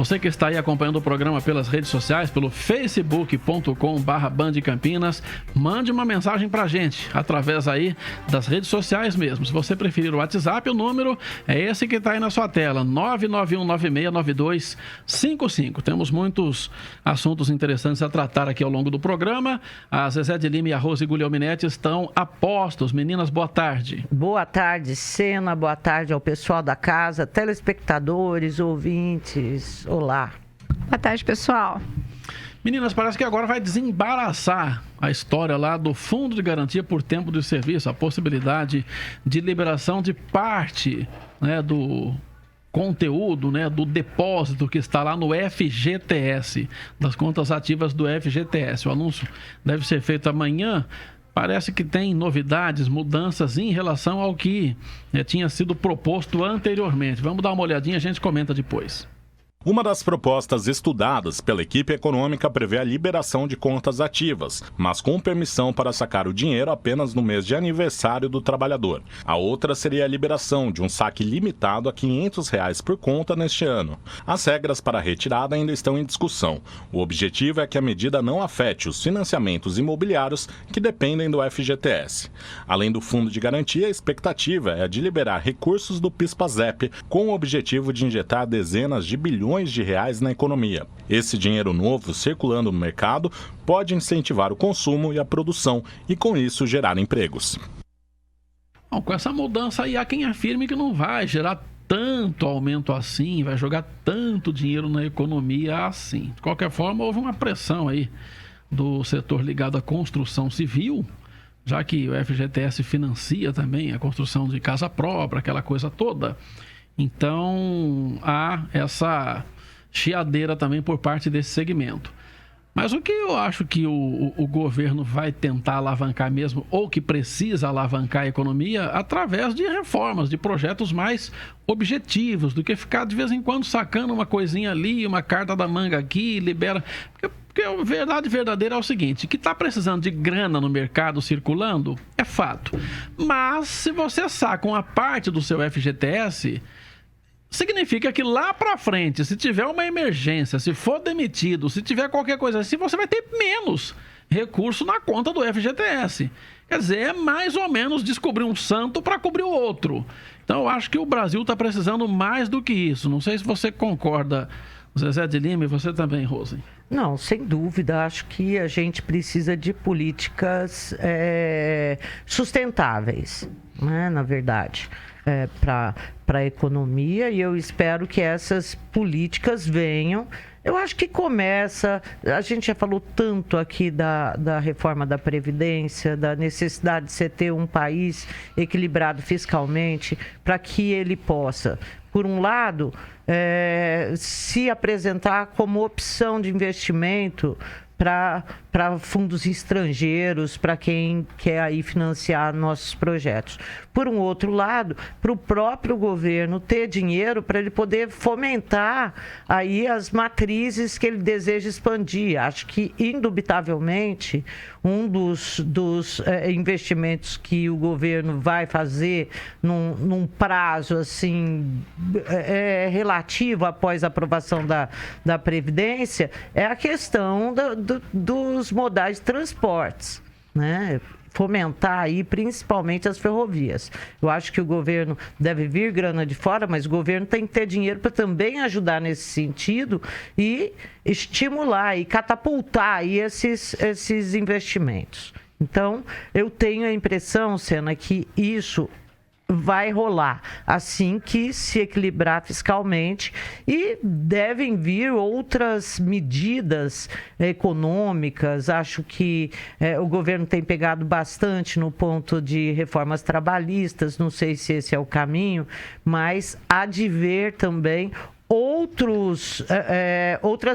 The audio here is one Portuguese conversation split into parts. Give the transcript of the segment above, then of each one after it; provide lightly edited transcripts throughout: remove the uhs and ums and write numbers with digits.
Você que está aí acompanhando o programa pelas redes sociais, pelo facebook.com/bandcampinas, mande uma mensagem pra gente, através aí das redes sociais mesmo. Se você preferir o WhatsApp, o número é esse que está aí na sua tela, 991969255. Temos muitos assuntos interessantes a tratar aqui ao longo do programa. A Zezé de Lima e a Rose Guglielminetti estão a postos. Meninas, boa tarde. Boa tarde, Sena. Boa tarde ao pessoal da casa, telespectadores, ouvintes. Olá. Boa tarde, pessoal. Meninas, parece que agora vai desembaraçar a história lá do Fundo de Garantia por Tempo de Serviço, a possibilidade de liberação de parte, né, do conteúdo, né, do depósito que está lá no FGTS, das contas ativas do FGTS. O anúncio deve ser feito amanhã. Parece que tem novidades, mudanças em relação ao que tinha sido proposto anteriormente. Vamos dar uma olhadinha, a gente comenta depois. Uma das propostas estudadas pela equipe econômica prevê a liberação de contas ativas, mas com permissão para sacar o dinheiro apenas no mês de aniversário do trabalhador. A outra seria a liberação de um saque limitado a R$ 500 por conta neste ano. As regras para a retirada ainda estão em discussão. O objetivo é que a medida não afete os financiamentos imobiliários que dependem do FGTS. Além do fundo de garantia, a expectativa é a de liberar recursos do PIS/PASEP com o objetivo de injetar dezenas de bilhões de reais na economia. Esse dinheiro novo circulando no mercado pode incentivar o consumo e a produção e, com isso, gerar empregos. Bom, com essa mudança aí, há quem afirme que não vai gerar tanto aumento assim, vai jogar tanto dinheiro na economia assim. De qualquer forma, houve uma pressão aí do setor ligado à construção civil, já que o FGTS financia também a construção de casa própria, aquela coisa toda. Então, há essa chiadeira também por parte desse segmento. Mas o que eu acho que o governo vai tentar alavancar mesmo, ou que precisa alavancar a economia, através de reformas, de projetos mais objetivos, do que ficar de vez em quando sacando uma coisinha ali, uma carta da manga aqui, libera... Porque a verdade verdadeira é o seguinte, que está precisando de grana no mercado circulando, é fato. Mas se você saca uma parte do seu FGTS... significa que lá para frente, se tiver uma emergência, se for demitido, se tiver qualquer coisa assim, você vai ter menos recurso na conta do FGTS. Quer dizer, é mais ou menos descobrir um santo para cobrir o outro. Então, eu acho que o Brasil está precisando mais do que isso. Não sei se você concorda, Zezé de Lima, e você também, Rose. Não, sem dúvida. Acho que a gente precisa de políticas sustentáveis, né, na verdade. Para a economia, e eu espero que essas políticas venham. Eu acho que começa, a gente já falou tanto aqui da reforma da Previdência, da necessidade de você ter um país equilibrado fiscalmente, para que ele possa, por um lado, se apresentar como opção de investimento para fundos estrangeiros, para quem quer aí financiar nossos projetos. Por um outro lado, para o próprio governo ter dinheiro para ele poder fomentar aí as matrizes que ele deseja expandir. Acho que, indubitavelmente, um dos investimentos que o governo vai fazer num prazo assim, relativo após a aprovação da Previdência é a questão dos modais de transportes, né? Fomentar aí principalmente as ferrovias. Eu acho que o governo deve vir grana de fora, mas o governo tem que ter dinheiro para também ajudar nesse sentido e estimular e catapultar aí esses investimentos. Então, eu tenho a impressão, Sena, que isso vai rolar assim que se equilibrar fiscalmente, e devem vir outras medidas econômicas. Acho que o governo tem pegado bastante no ponto de reformas trabalhistas, não sei se esse é o caminho, mas há de ver também outras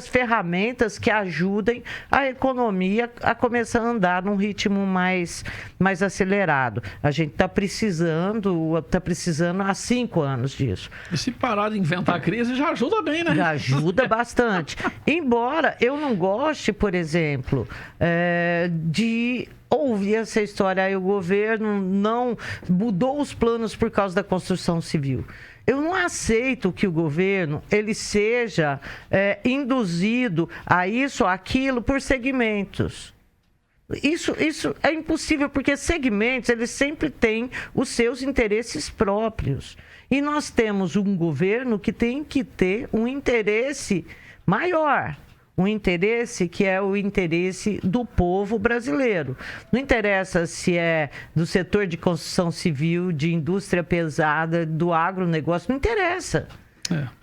ferramentas que ajudem a economia a começar a andar num ritmo mais acelerado. A gente está precisando há 5 anos disso. E se parar de inventar crise, já ajuda bem, né? Já ajuda bastante. Embora eu não goste, por exemplo, de ouvir essa história, aí o governo não mudou os planos por causa da construção civil. Eu não aceito que o governo ele seja induzido a isso ou aquilo por segmentos. Isso é impossível, porque segmentos eles sempre têm os seus interesses próprios. E nós temos um governo que tem que ter um interesse maior. Um interesse que é o interesse do povo brasileiro. Não interessa se é do setor de construção civil, de indústria pesada, do agronegócio, não interessa.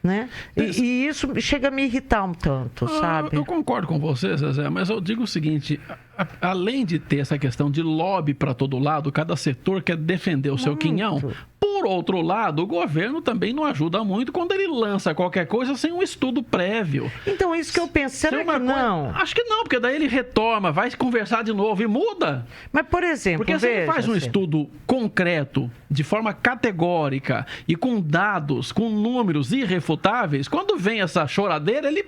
Né? E isso chega a me irritar um tanto, sabe? Eu concordo com você, Zezé, mas eu digo o seguinte, além de ter essa questão de lobby para todo lado, cada setor quer defender o seu quinhão. Por outro lado, o governo também não ajuda muito quando ele lança qualquer coisa sem um estudo prévio. Então, isso que eu penso, será que não? Acho que não, porque daí ele retoma, vai conversar de novo e muda. Mas, por exemplo, porque se ele faz um estudo concreto, de forma categórica e com dados, com números irrefutáveis, quando vem essa choradeira, ele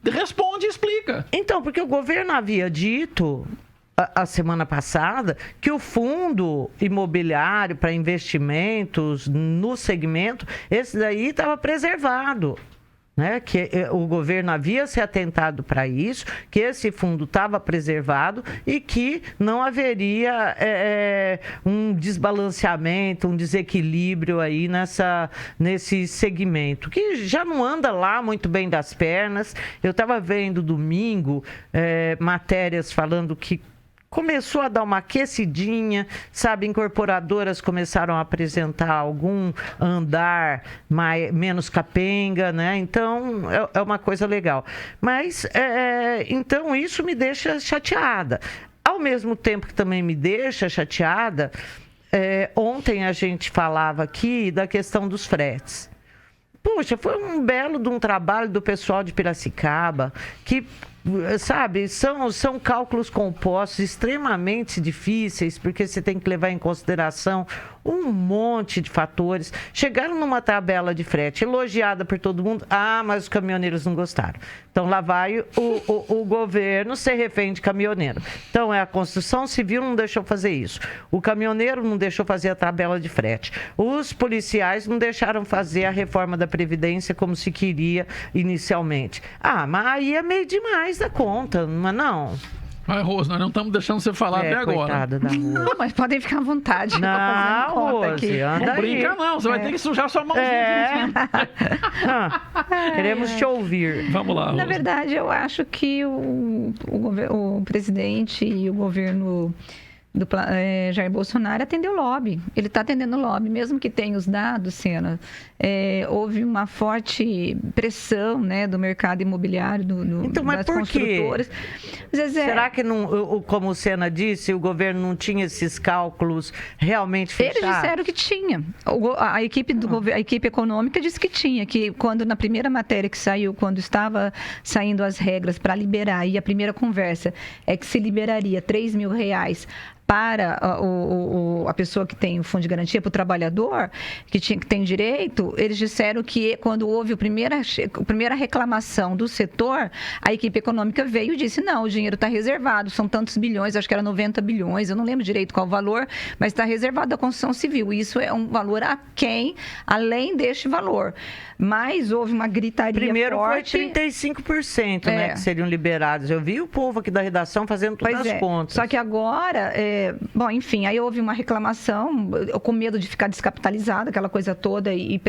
responde e explica. Então, porque o governo havia dito a semana passada que o fundo imobiliário para investimentos no segmento, esse daí estava preservado. Né, que o governo havia se atentado para isso, que esse fundo estava preservado e que não haveria um desbalanceamento, um desequilíbrio aí nesse segmento, que já não anda lá muito bem das pernas. Eu estava vendo domingo matérias falando que começou a dar uma aquecidinha, sabe? Incorporadoras começaram a apresentar algum andar menos capenga, né? Então, é uma coisa legal. Mas, então, isso me deixa chateada. Ao mesmo tempo que também me deixa chateada, ontem a gente falava aqui da questão dos fretes. Puxa, foi um belo de um trabalho do pessoal de Piracicaba, que, sabe, são cálculos compostos extremamente difíceis, porque você tem que levar em consideração um monte de fatores. Chegaram numa tabela de frete elogiada por todo mundo. Ah, mas os caminhoneiros não gostaram. Então, lá vai o governo ser refém de caminhoneiro. Então, a construção civil não deixou fazer isso. O caminhoneiro não deixou fazer a tabela de frete. Os policiais não deixaram fazer a reforma da Previdência como se queria inicialmente. Ah, mas aí é meio demais da conta, mas não. Ai, Rose, nós não estamos deixando você falar até agora. Coitada da Rose. Não, mas podem ficar à vontade. Não, Rose, anda não aí. brinca não, você vai ter que sujar sua mãozinha. Queremos te ouvir. Vamos lá, Rose. Na verdade, eu acho que o presidente e o governo do Jair Bolsonaro atendeu o lobby. Ele está atendendo o lobby, mesmo que tenha os dados, Sena. Houve uma forte pressão, né, do mercado imobiliário, então, mas das por construtoras. Quê? Será que, não, como o Sena disse, o governo não tinha esses cálculos realmente fechados? Eles disseram que tinha. A equipe econômica disse que tinha, que quando na primeira matéria que saiu, quando estava saindo as regras para liberar, e a primeira conversa é que se liberaria R$3 mil para a pessoa que tem o fundo de garantia, para o trabalhador que tem direito, eles disseram que quando houve a primeira reclamação do setor, a equipe econômica veio e disse, não, o dinheiro está reservado, são tantos bilhões, acho que era 90 bilhões, eu não lembro direito qual o valor, mas está reservado da construção civil. Isso é um valor além deste valor. Mas houve uma gritaria primeiro forte. Foi 35%, né, que seriam liberados. Eu vi o povo aqui da redação fazendo todas as contas. Só que agora, bom, enfim, aí houve uma reclamação, com medo de ficar descapitalizado, aquela coisa toda, e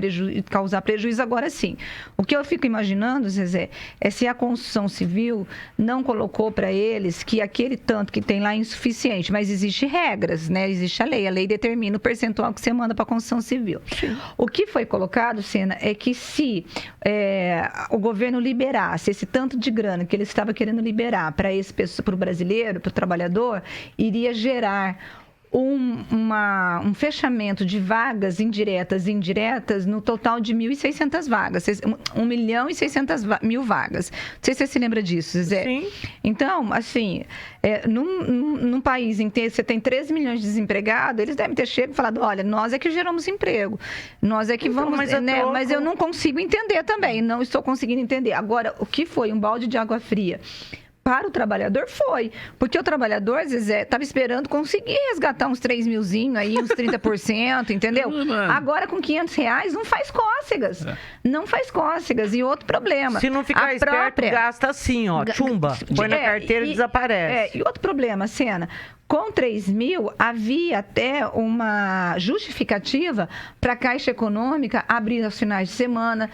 causar prejuízo. Agora sim. O que eu fico imaginando, Zezé, é se a construção civil não colocou para eles que aquele tanto que tem lá é insuficiente, mas existem regras, né? Existe a lei determina o percentual que você manda para a construção civil. Sim. O que foi colocado, Sena, é que se o governo liberasse esse tanto de grana que ele estava querendo liberar para o brasileiro, para o trabalhador, iria gerar um fechamento de vagas indiretas e indiretas no total de 1.600 vagas, 1.600.000 vagas. Não sei se você se lembra disso, Zé. Sim. Então, assim, num país em que você tem 13 milhões de desempregados, eles devem ter chegado e falado, olha, nós é que geramos emprego, nós é que vamos... Mas eu não consigo entender também, não estou conseguindo entender. Agora, o que foi um balde de água fria Para o trabalhador foi, porque o trabalhador, Zezé, estava esperando conseguir resgatar uns 3 milzinho aí, uns 30%, entendeu? Agora com R$500 não faz cócegas, não faz cócegas. E outro problema... Se não ficar esperto, gasta assim, ó, chumba, põe na carteira e desaparece. E outro problema, Sena, com 3 mil, havia até uma justificativa para a Caixa Econômica abrir aos finais de semana,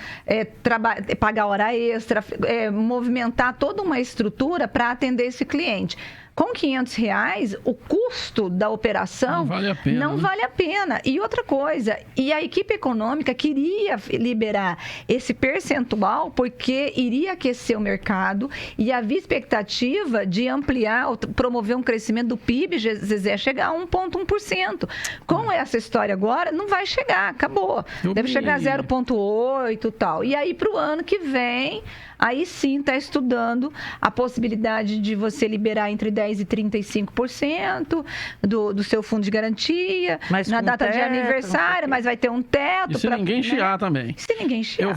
pagar hora extra, movimentar toda uma estrutura para atender esse cliente. Com R$500, o custo da operação não vale a pena. E outra coisa, e a equipe econômica queria liberar esse percentual porque iria aquecer o mercado e havia expectativa de ampliar, promover um crescimento do PIB, Zezé, chegar a 1,1%. Com essa história agora, não vai chegar, acabou. Deve chegar a 0,8% e tal. E aí, para o ano que vem... Aí sim está estudando a possibilidade de você liberar entre 10% e 35% do seu fundo de garantia, na data de aniversário, mas vai ter um teto. E se ninguém chiar também. Se ninguém chiar.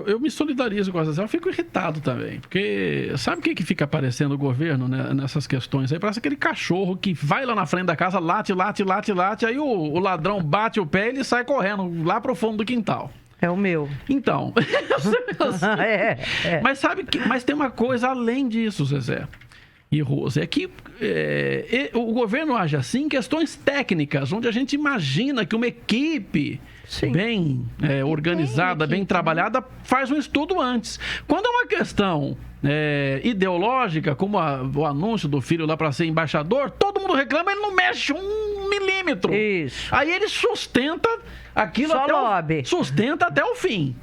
Eu me solidarizo com a Zezé, eu fico irritado também, porque sabe o que fica aparecendo o governo, né, nessas questões aí? Parece aquele cachorro que vai lá na frente da casa, late, aí o ladrão bate o pé e ele sai correndo lá pro fundo do quintal. É o meu. Então, mas tem uma coisa além disso, Zezé e Rose, é que o governo age assim em questões técnicas, onde a gente imagina que uma equipe bem organizada, bem trabalhada, faz um estudo antes. Quando é uma questão ideológica, como o anúncio do filho lá para ser embaixador, todo mundo reclama, ele não mexe 1 milímetro. Isso. Aí ele sustenta aquilo sustenta até o fim.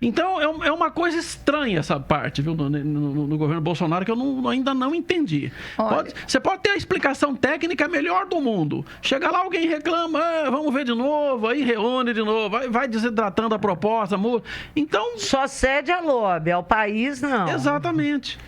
Então, é uma coisa estranha essa parte, viu, no governo Bolsonaro, que eu ainda não entendi. Você pode ter a explicação técnica melhor do mundo. Chega lá, alguém reclama, vamos ver de novo, aí reúne de novo, vai desidratando a proposta, muda. Então... Só cede a lobby, ao país não. Exatamente.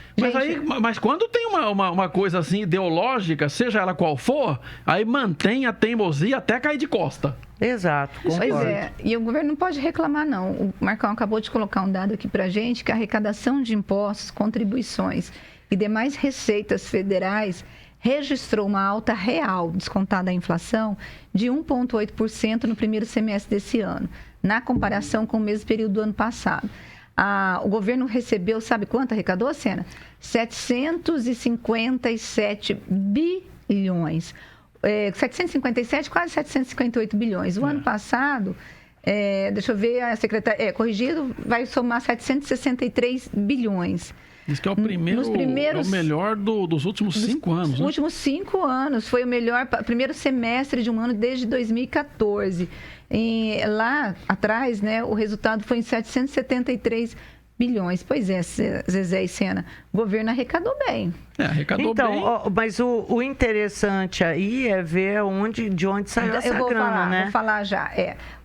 Mas quando tem uma coisa assim ideológica, seja ela qual for, aí mantém a teimosia até cair de costa. Exato, concordo. Pois é, e o governo não pode reclamar, não. O Marcão acabou de colocar um dado aqui pra gente, que a arrecadação de impostos, contribuições e demais receitas federais registrou uma alta real, descontada a inflação, de 1,8% no primeiro semestre desse ano, na comparação com o mesmo período do ano passado. O governo recebeu, sabe quanto arrecadou, Sena? 757 bilhões. 757, quase 758 bilhões. O ano passado, deixa eu ver, a secretária, corrigido, vai somar 763 bilhões. Diz que é o melhor dos últimos 5 anos. Dos últimos 5 anos. Foi o melhor primeiro semestre de um ano desde 2014. Lá atrás, né, o resultado foi em 773 bilhões. Pois é, Zezé e Sena, o governo arrecadou bem. Arrecadou bem. Mas o interessante aí é ver de onde saiu essa grana, né? Vou falar já.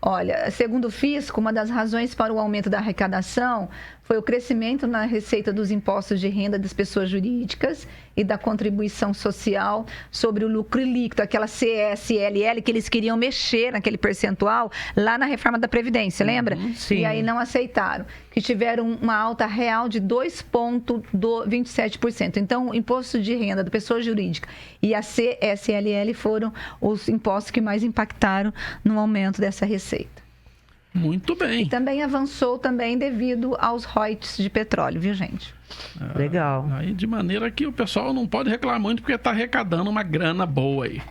Olha, segundo o Fisco, uma das razões para o aumento da arrecadação foi o crescimento na receita dos impostos de renda das pessoas jurídicas e da contribuição social sobre o lucro líquido, aquela CSLL que eles queriam mexer naquele percentual lá na reforma da Previdência, lembra? Sim. E aí não aceitaram, que tiveram uma alta real de 2,27%. Então, o imposto de renda da pessoa jurídica e a CSLL foram os impostos que mais impactaram no aumento dessa receita. Muito bem. E também avançou devido aos royalties de petróleo, viu, gente? Legal. Aí, de maneira que o pessoal não pode reclamar muito porque está arrecadando uma grana boa aí.